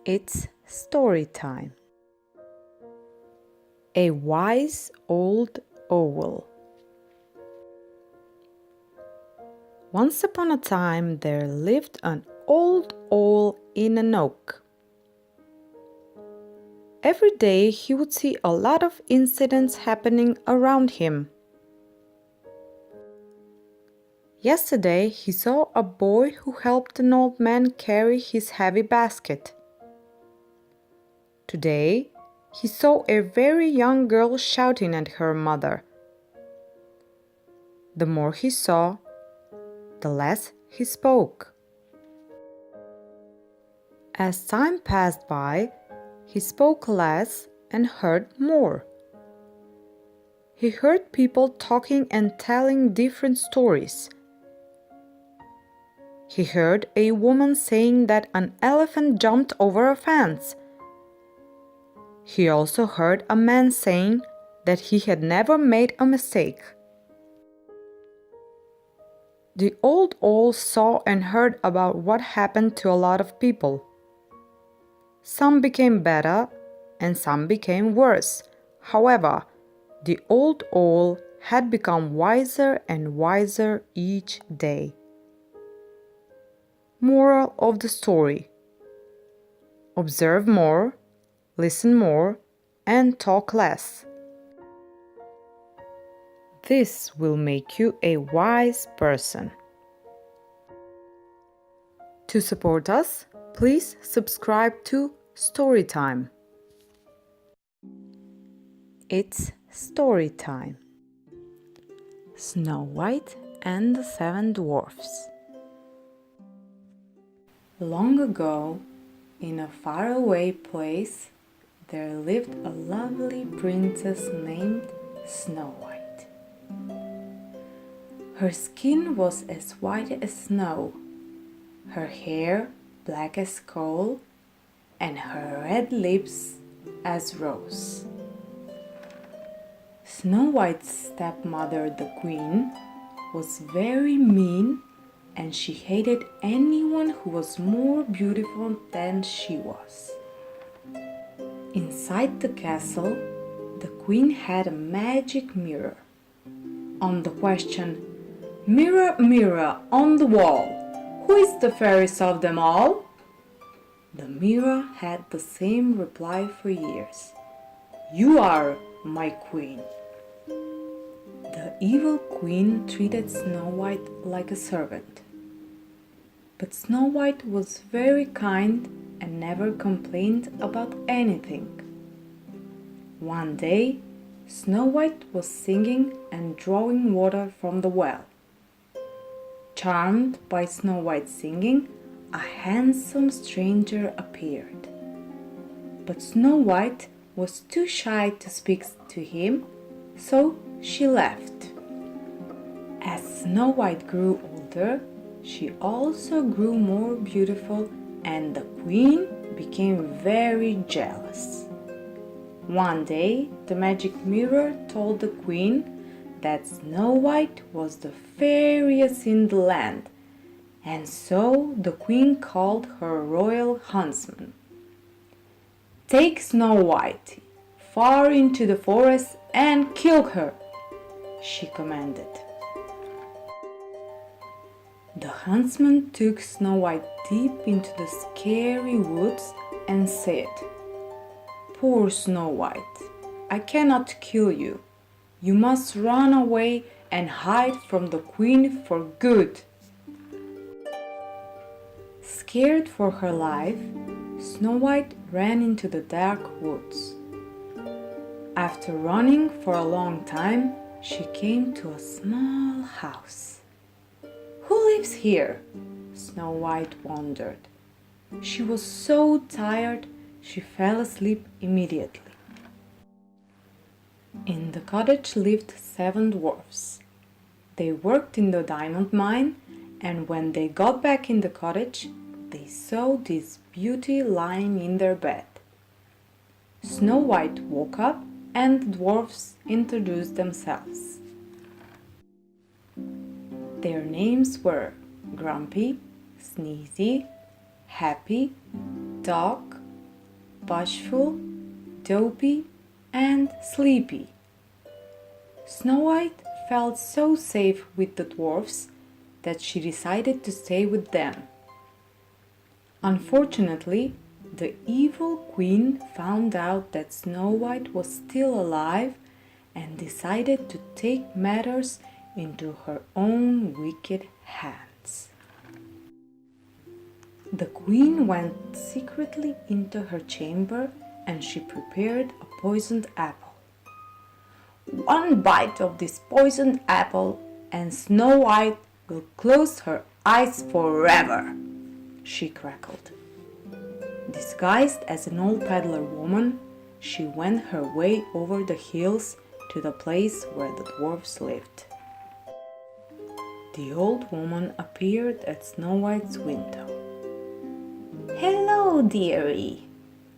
It's story time. A wise old owl. Once upon a time there lived an old owl in an oak. Every day he would see a lot of incidents happening around him. Yesterday he saw a boy who helped an old man carry his heavy basket. Today he saw a very young girl shouting at her mother. The more he saw, the less he spoke. As time passed by, he spoke less and heard more. He heard people talking and telling different stories. He heard a woman saying that an elephant jumped over a fence. He also heard a man saying that he had never made a mistake. The old owl saw and heard about what happened to a lot of people. Some became better and some became worse. However, the old owl had become wiser and wiser each day. Moral of the story: observe more, listen more, and talk less. This will make you a wise person. To support us, please subscribe to Storytime. It's story time. Snow White and the Seven Dwarfs. Long ago, in a faraway place, there lived a lovely princess named Snow White. Her skin was as white as snow, her hair black as coal, and her red lips as rose. Snow White's stepmother, the queen, was very mean, and she hated anyone who was more beautiful than she was. Inside the castle, the queen had a magic mirror. On the question, "Mirror, mirror on the wall, who is the fairest of them all?" the mirror had the same reply for years: "You are, my queen." The evil queen treated Snow White like a servant. But Snow White was very kind and never complained about anything. One day, Snow White was singing and drawing water from the well. Charmed by Snow White's singing, a handsome stranger appeared. But Snow White was too shy to speak to him, so she left. As Snow White grew older, she also grew more beautiful, and the queen became very jealous. One day, the magic mirror told the queen that Snow White was the fairest in the land, and so the queen called her royal huntsman. "Take Snow White far into the forest and kill her," she commanded. The huntsman took Snow White deep into the scary woods and said, "Poor Snow White, I cannot kill you. You must run away and hide from the queen for good." Scared for her life, Snow White ran into the dark woods. After running for a long time, she came to a small house. "Who lives here?" Snow White wondered. She was so tired, she fell asleep immediately. In the cottage lived 7 dwarfs. They worked in the diamond mine, and when they got back in the cottage, they saw this beauty lying in their bed. Snow White woke up, and the dwarfs introduced themselves. Their names were Grumpy, Sneezy, Happy, Dog, bashful, dopey, and sleepy. Snow White felt so safe with the dwarfs that she decided to stay with them. Unfortunately, the evil queen found out that Snow White was still alive and decided to take matters into her own wicked hands. The queen went secretly into her chamber and she prepared a poisoned apple. "One bite of this poisoned apple and Snow White will close her eyes forever," she crackled. Disguised as an old peddler woman, she went her way over the hills to the place where the dwarfs lived. The old woman appeared at Snow White's window. "Hello, dearie.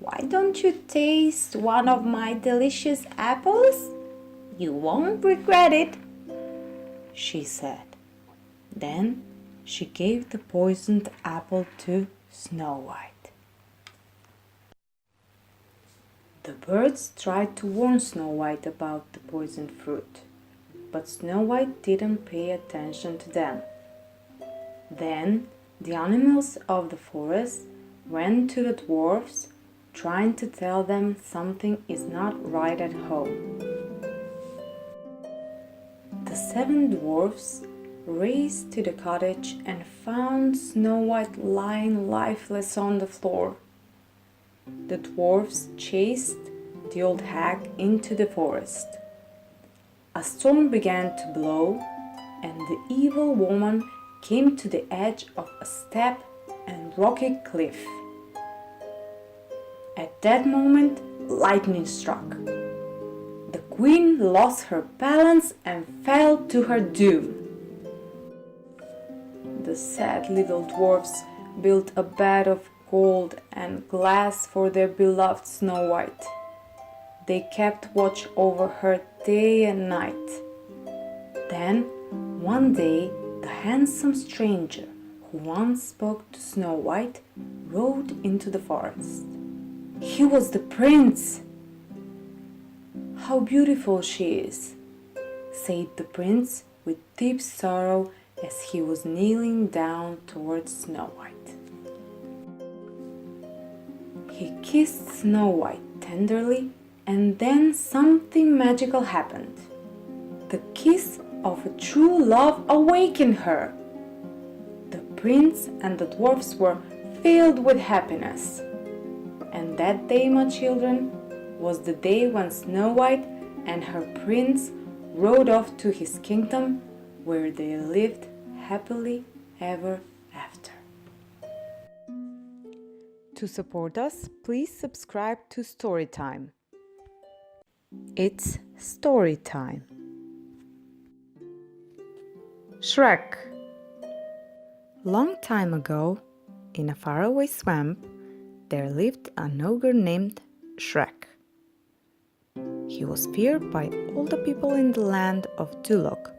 Why don't you taste one of my delicious apples? You won't regret it," she said. Then she gave the poisoned apple to Snow White. The birds tried to warn Snow White about the poisoned fruit, but Snow White didn't pay attention to them. Then the animals of the forest went to the dwarfs, trying to tell them something is not right at home. The seven dwarfs raced to the cottage and found Snow White lying lifeless on the floor. The dwarfs chased the old hag into the forest. A storm began to blow, and the evil woman came to the edge of a steep and rocky cliff. At that moment, lightning struck. The queen lost her balance and fell to her doom. The sad little dwarfs built a bed of gold and glass for their beloved Snow White. They kept watch over her day and night. Then, one day, the handsome stranger who once spoke to Snow White rode into the forest. He was the prince. "How beautiful she is," said the prince with deep sorrow as he was kneeling down towards Snow White. He kissed Snow White tenderly, and then something magical happened. The kiss of a true love awakened her. The prince and the dwarfs were filled with happiness. And that day, my children, was the day when Snow White and her prince rode off to his kingdom, where they lived happily ever after. To support us, please subscribe to Storytime. It's story time. Shrek. Long time ago, in a faraway swamp, there lived an ogre named Shrek. He was feared by all the people in the land of Duloc,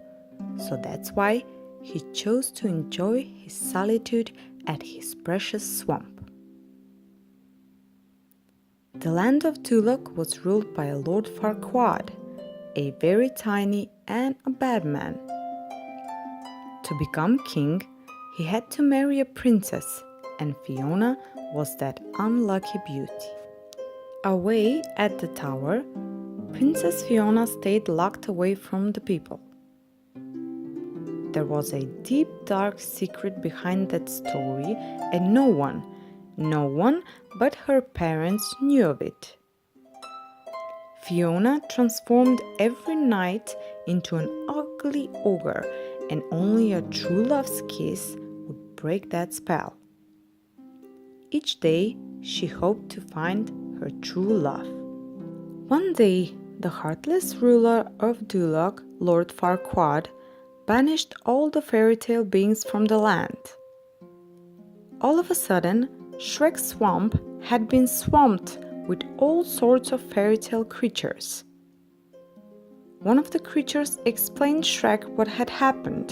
so that's why he chose to enjoy his solitude at his precious swamp. The land of Duloc was ruled by a Lord Farquaad, a very tiny and a bad man. To become king, he had to marry a princess, and Fiona was that unlucky beauty. Away at the tower, Princess Fiona stayed locked away from the people. There was a deep, dark secret behind that story, and no one but her parents knew of it. Fiona transformed every night into an ugly ogre, and only a true love's kiss would break that spell. Each day, she hoped to find her true love. One day, the heartless ruler of Duloc, Lord Farquaad, banished all the fairy tale beings from the land. All of a sudden, Shrek's swamp had been swamped with all sorts of fairy tale creatures. One of the creatures explained Shrek what had happened.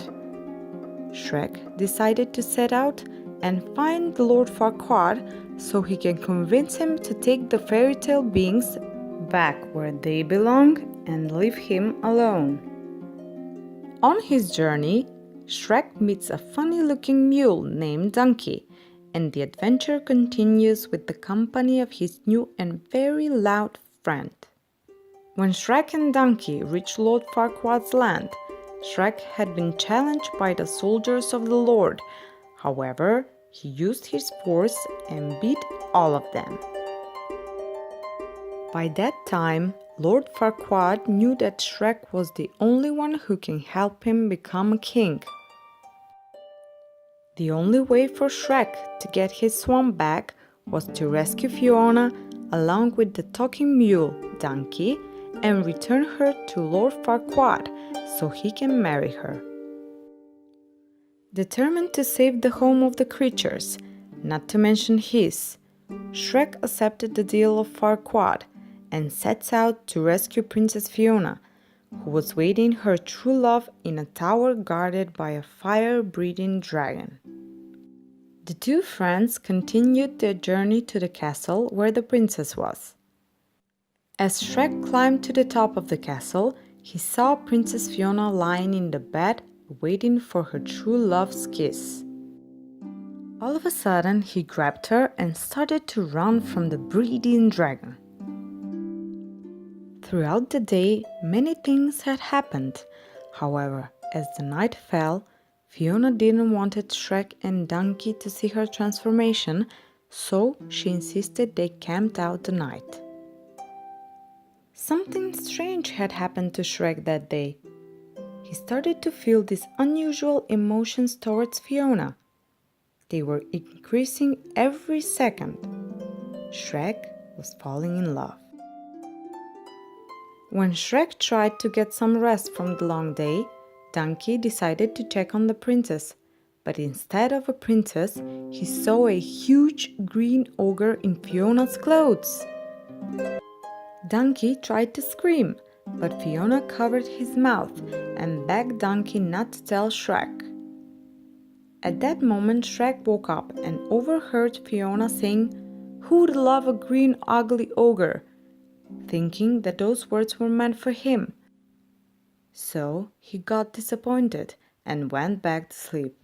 Shrek decided to set out and find Lord Farquaad so he can convince him to take the fairy tale beings back where they belong and leave him alone. On his journey, Shrek meets a funny-looking mule named Donkey, and the adventure continues with the company of his new and very loud friend. When Shrek and Donkey reach Lord Farquaad's land, Shrek had been challenged by the soldiers of the Lord. However, he used his force and beat all of them. By that time, Lord Farquaad knew that Shrek was the only one who can help him become a king. The only way for Shrek to get his swamp back was to rescue Fiona along with the talking mule, Donkey, and return her to Lord Farquaad so he can marry her. Determined to save the home of the creatures, not to mention his, Shrek accepted the deal of Farquaad and sets out to rescue Princess Fiona, who was waiting her true love in a tower guarded by a fire-breathing dragon. The two friends continued their journey to the castle where the princess was. As Shrek climbed to the top of the castle, he saw Princess Fiona lying in the bed waiting for her true love's kiss. All of a sudden, he grabbed her and started to run from the breathing dragon. Throughout the day, many things had happened. However, as the night fell, Fiona didn't want Shrek and Donkey to see her transformation, so she insisted they camped out the night. Something strange had happened to Shrek that day. He started to feel these unusual emotions towards Fiona. They were increasing every second. Shrek was falling in love. When Shrek tried to get some rest from the long day, Donkey decided to check on the princess, but instead of a princess, he saw a huge green ogre in Fiona's clothes. Donkey tried to scream, but Fiona covered his mouth and begged Donkey not to tell Shrek. At that moment, Shrek woke up and overheard Fiona saying, "Who'd love a green ugly ogre?" thinking that those words were meant for him. So he got disappointed and went back to sleep.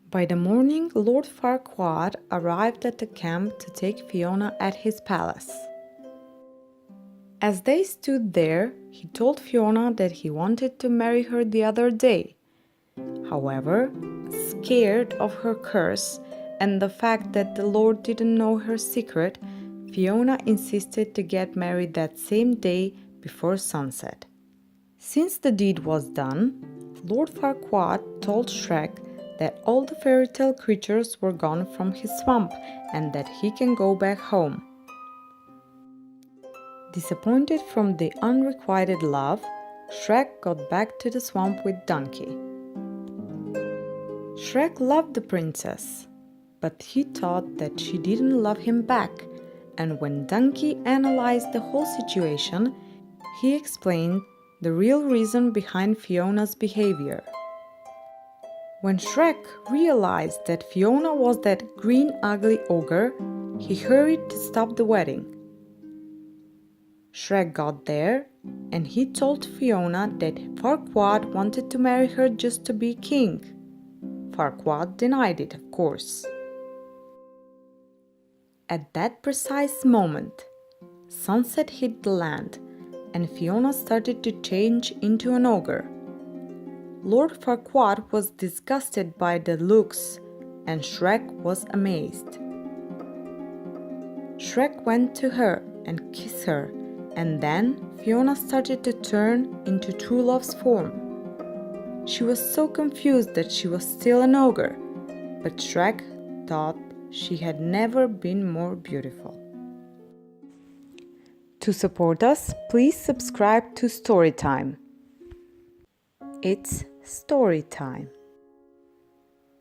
By the morning, Lord Farquaad arrived at the camp to take Fiona at his palace. As they stood there, he told Fiona that he wanted to marry her the other day. However, scared of her curse and the fact that the Lord didn't know her secret, Fiona insisted to get married that same day before sunset. Since the deed was done, Lord Farquaad told Shrek that all the fairy tale creatures were gone from his swamp and that he can go back home. Disappointed from the unrequited love, Shrek got back to the swamp with Donkey. Shrek loved the princess, but he thought that she didn't love him back, and when Donkey analyzed the whole situation, he explained the real reason behind Fiona's behavior. When Shrek realized that Fiona was that green ugly ogre, he hurried to stop the wedding. Shrek got there, and he told Fiona that Farquaad wanted to marry her just to be king. Farquaad denied it, of course. At that precise moment, sunset hit the land, and Fiona started to change into an ogre. Lord Farquaad was disgusted by the looks, and Shrek was amazed. Shrek went to her and kissed her, and then Fiona started to turn into true love's form. She was so confused that she was still an ogre, but Shrek thought she had never been more beautiful. To support us, please subscribe to Storytime. It's story time.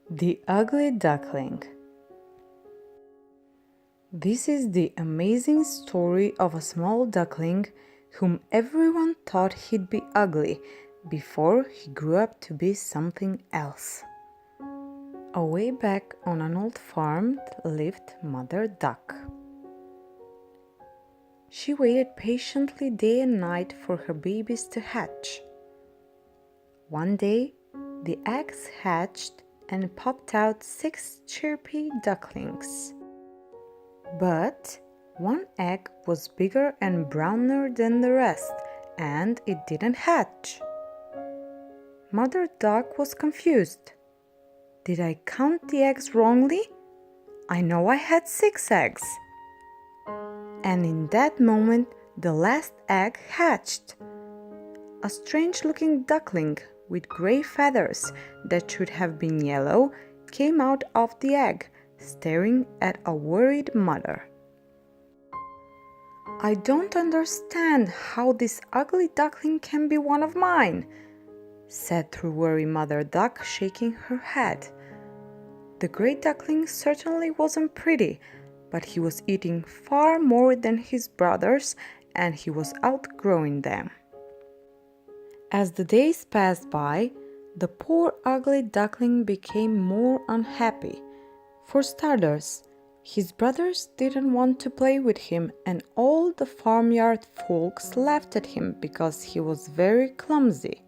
The Ugly Duckling. This is the amazing story of a small duckling whom everyone thought he'd be ugly before he grew up to be something else. Away back on an old farm lived Mother Duck. She waited patiently day and night for her babies to hatch. One day, the eggs hatched and popped out 6 chirpy ducklings. But one egg was bigger and browner than the rest, and it didn't hatch. Mother Duck was confused. Did I count the eggs wrongly? I know I had 6 eggs. And in that moment, the last egg hatched. A strange-looking duckling with gray feathers that should have been yellow came out of the egg, staring at a worried mother. I don't understand how this ugly duckling can be one of mine, said the worried Mother Duck, shaking her head. The gray duckling certainly wasn't pretty, but he was eating far more than his brothers, and he was outgrowing them. As the days passed by, the poor ugly duckling became more unhappy. For starters, his brothers didn't want to play with him, and all the farmyard folks laughed at him because he was very clumsy.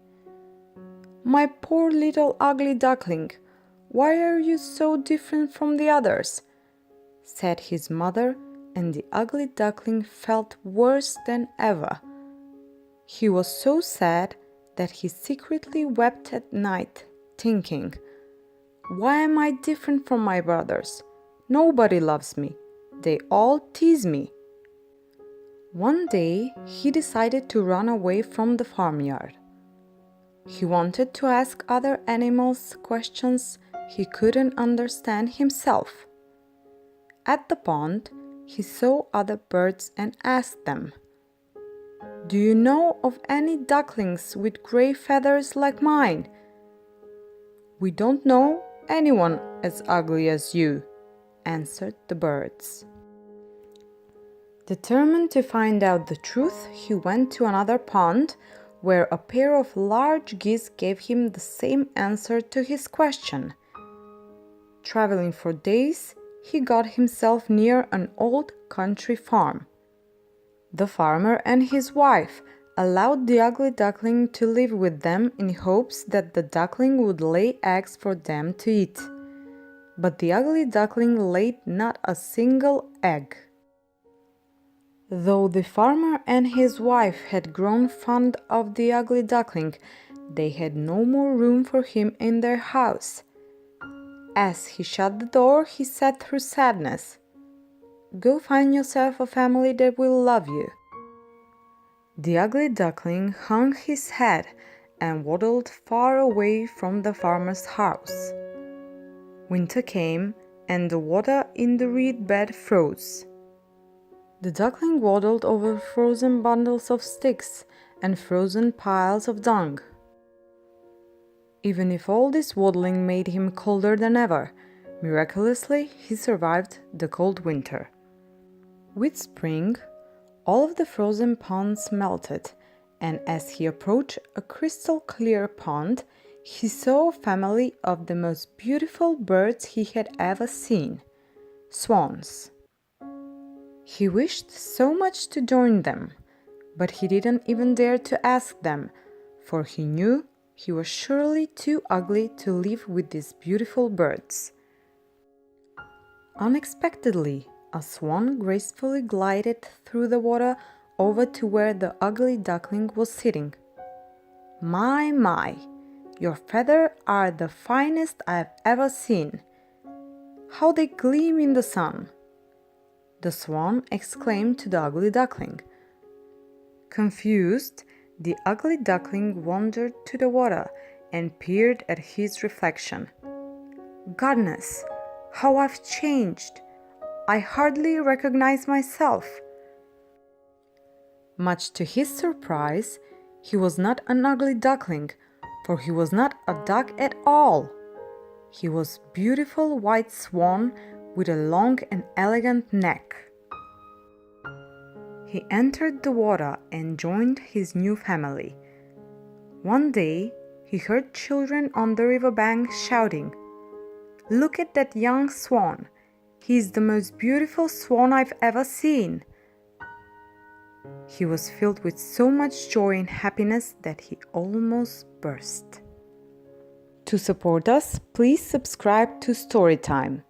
"My poor little ugly duckling, why are you so different from the others?" said his mother, and the ugly duckling felt worse than ever. He was so sad that he secretly wept at night, thinking, "Why am I different from my brothers? Nobody loves me. They all tease me." One day, he decided to run away from the farmyard. He wanted to ask other animals questions he couldn't understand himself. At the pond, he saw other birds and asked them, "Do you know of any ducklings with gray feathers like mine?" "We don't know anyone as ugly as you," answered the birds. Determined to find out the truth, he went to another pond where a pair of large geese gave him the same answer to his question. Traveling for days, he got himself near an old country farm. The farmer and his wife allowed the ugly duckling to live with them in hopes that the duckling would lay eggs for them to eat. But the ugly duckling laid not a single egg. Though the farmer and his wife had grown fond of the ugly duckling, they had no more room for him in their house. As he shut the door, he said through sadness, "Go find yourself a family that will love you." The ugly duckling hung his head and waddled far away from the farmer's house. Winter came, and the water in the reed bed froze. The duckling waddled over frozen bundles of sticks and frozen piles of dung. Even if all this waddling made him colder than ever, miraculously he survived the cold winter. With spring, all of the frozen ponds melted, and as he approached a crystal clear pond, he saw a family of the most beautiful birds he had ever seen, swans. He wished so much to join them, but he didn't even dare to ask them, for he knew he was surely too ugly to live with these beautiful birds. Unexpectedly, a swan gracefully glided through the water over to where the ugly duckling was sitting. My, your feathers are the finest I've ever seen. How they gleam in the sun!" the swan exclaimed to the ugly duckling. Confused, the ugly duckling wandered to the water and peered at his reflection. "Goodness, how I've changed! I hardly recognize myself." Much to his surprise, he was not an ugly duckling, for he was not a duck at all. He was a beautiful white swan with a long and elegant neck. He entered the water and joined his new family. One day, he heard children on the riverbank shouting, Look at that young swan. He's the most beautiful swan I've ever seen." He was filled with so much joy and happiness that he almost burst. To support us, please subscribe to Storytime.